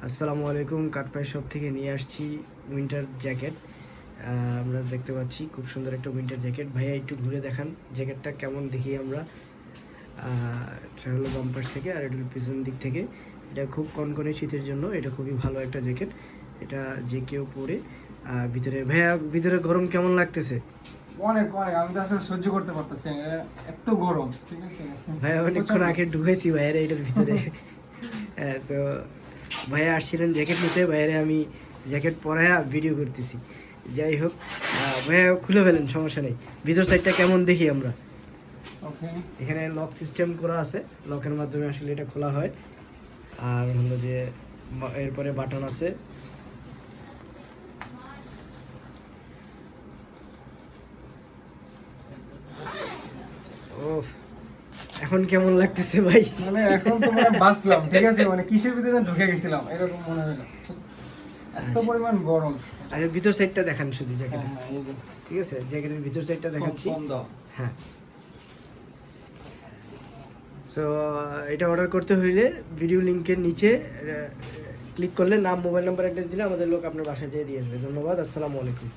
আসসালামু আলাইকুম। কাঠপ্রাইস শপ থেকে নিয়ে আসছি উইন্টার জ্যাকেট। আমরা দেখতে পাচ্ছি খুব সুন্দর একটা উইন্টার জ্যাকেট। ভাইয়া একটু ঘুরে দেখান জ্যাকেটটা কেমন দেখি আমরা। এটা হলো বাম্পার থেকে, আর এটা হলো পিছন দিক থেকে। এটা খুব কনকনে শীতের জন্য এটা খুবই ভালো একটা জ্যাকেট। এটা যে কেউ পরে ভিতরে, ভাইয়া ভিতরে গরম কেমন লাগতেছে? অনেক অনেক, আমি তো আসলে সহ্য করতে পারতেছি না, এত গরম। ঠিক আছে ভাইয়া অনেকক্ষণ আগে ঢুকেছি ভাইয়ারে এটার ভিতরে। তো ভাইয়া আসছিলেন জ্যাকেট নিতে, ভাইয়ারে আমি জ্যাকেট পরায়া ভিডিও করতেছি। যাই হোক, ভাইয়া খুলে ফেলেন, সমস্যা নেই। ভিতর সাইডটা কেমন দেখি আমরা। ওকে, এখানে লক সিস্টেম করা আছে, লকের মাধ্যমে আসলে এটা খোলা হয়। আর হলো যে এরপরে বাটন আছে। ও, এখন কেমন লাগতেছে ভাই? মানে এখন তো মানে বাঁচলাম। ঠিক আছে, মানে কিসের ভিতরে যেন ঢুকে গেছিলাম এরকম মনে হলো, এত পরিমাণ গরম। আচ্ছা, ভিতর সাইডটা দেখান শুধু জ্যাকেটের। হ্যাঁ, এই যে ঠিক আছে, জ্যাকেটের ভিতর সাইডটা দেখাচ্ছি। কম দাও। হ্যাঁ, সো এটা অর্ডার করতে হইলে ভিডিও লিঙ্কের নিচে ক্লিক করলে নাম, মোবাইল নাম্বার, অ্যাড্রেস দিলে আমাদের লোক আপনার বাসায় যেয়ে দিয়ে আসবে। ধন্যবাদ, আসসালামু আলাইকুম।